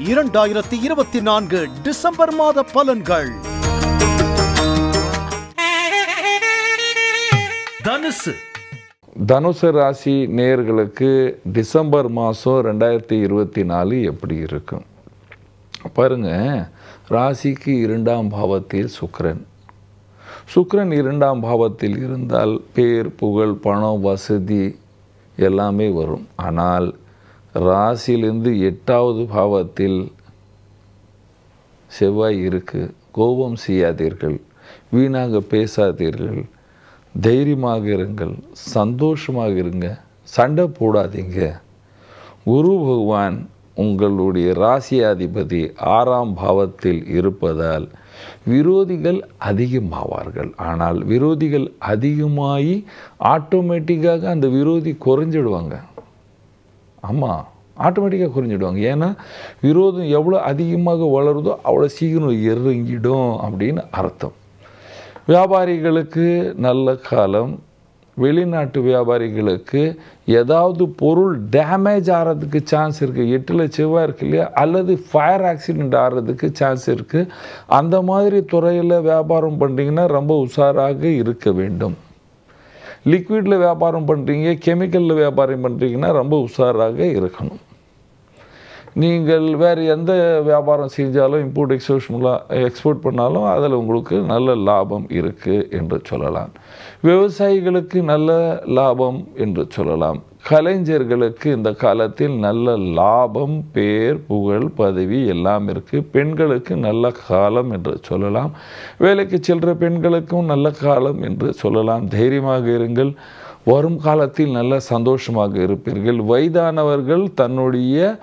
2024 December மாத பலன்கள். தனுசு ராசி நேயர்களுக்கு டிசம்பர் மாதம் 2024 எப்படி இருக்கும் பாருங்க. ராசிக்கு 2ஆம் பாவத்தில் சுக்கிரன் 2ஆம் பாவத்தில் இருந்தால் பேர் புகழ் பணம் வசதி எல்லாமே வரும். ஆனால் ராசியிலிருந்து 8வது பாவத்தில் செவ்வாய் இருக்கு. கோபம் செய்யாதீர்கள், வீணாக பேசாதீர்கள், தைரியமாக இருங்கள், சந்தோஷமாக இருங்க, சண்டை போடாதீங்க. குரு பகவான் உங்களுடைய ராசியாதிபதி 6ஆம் பாவத்தில் இருப்பதால் விரோதிகள் அதிகமாவார்கள். ஆனால் விரோதிகள் அதிகமாகி ஆட்டோமேட்டிக்காக அந்த விரோதி குறைஞ்சிடுவாங்க. ஆமாம், ஆட்டோமேட்டிக்காக குறைஞ்சிடுவாங்க. ஏன்னா விரோதம் எவ்வளோ அதிகமாக வளருதோ அவ்வளோ சீக்கிரம் இறங்கிடும் அப்படின்னு அர்த்தம். வியாபாரிகளுக்கு நல்ல காலம். வெளிநாட்டு வியாபாரிகளுக்கு ஏதாவது பொருள் டேமேஜ் ஆகிறதுக்கு சான்ஸ் இருக்குது. 8ல் செவ்வாய் இருக்கு இல்லையா, அல்லது ஃபயர் ஆக்சிடெண்ட் ஆகிறதுக்கு சான்ஸ் இருக்குது. அந்த மாதிரி துறையில் வியாபாரம் பண்ணுறீங்கன்னா ரொம்ப உஷாராக இருக்க வேண்டும். லிக்விடில் வியாபாரம் பண்ணுறீங்க, கெமிக்கலில் வியாபாரம் பண்ணுறீங்கன்னா ரொம்ப உஷாராக இருக்கணும். நீங்கள் வேறு எந்த வியாபாரம் செஞ்சாலும் இம்போர்ட் எக்ஸ்போர்ட் பண்ணாலும் அதில் உங்களுக்கு நல்ல லாபம் இருக்குது என்று சொல்லலாம். விவசாயிகளுக்கு நல்ல லாபம் என்று சொல்லலாம். கலைஞர்களுக்கு இந்த காலத்தில் நல்ல லாபம், பேர் புகழ் பதவி எல்லாம் இருக்குது. பெண்களுக்கு நல்ல காலம் என்று சொல்லலாம். வேலைக்கு செல்கிற பெண்களுக்கும் நல்ல காலம் என்று சொல்லலாம். தைரியமாக இருங்கள், வரும் காலத்தில் நல்ல சந்தோஷமாக இருப்பீர்கள். வயதானவர்கள் தன்னுடைய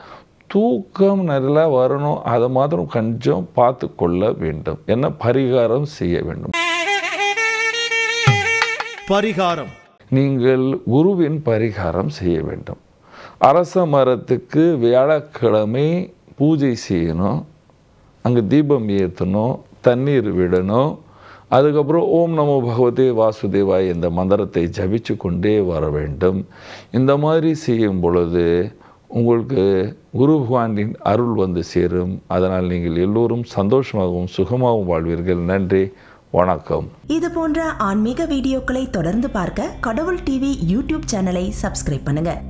தூக்கம் நல்லா வரணும், அதை மாத்திரம் கொஞ்சம் பார்த்து கொள்ள வேண்டும். என்ன பரிகாரம் செய்ய வேண்டும்? நீங்கள் குருவின் பரிகாரம் செய்ய வேண்டும். அரச மரத்துக்கு வியாழக்கிழமை பூஜை செய்யணும், அங்கே தீபம் ஏற்றணும், தண்ணீர் விடணும். அதுக்கப்புறம் ஓம் நமோ பகவதே வாசுதேவாய் இந்த மந்திரத்தை ஜபிச்சு கொண்டே வர வேண்டும். இந்த மாதிரி செய்யும் பொழுது உங்களுக்கு குரு பகவானின் அருள் வந்து சேரும். அதனால் நீங்கள் எல்லோரும் சந்தோஷமாகவும் சுகமாகவும் வாழ்வீர்கள். நன்றி, வணக்கம். இது போன்ற ஆன்மீக வீடியோக்களை தொடர்ந்து பார்க்க கடவுள் டிவி யூடியூப் சேனலை சப்ஸ்கிரைப் பண்ணுங்க.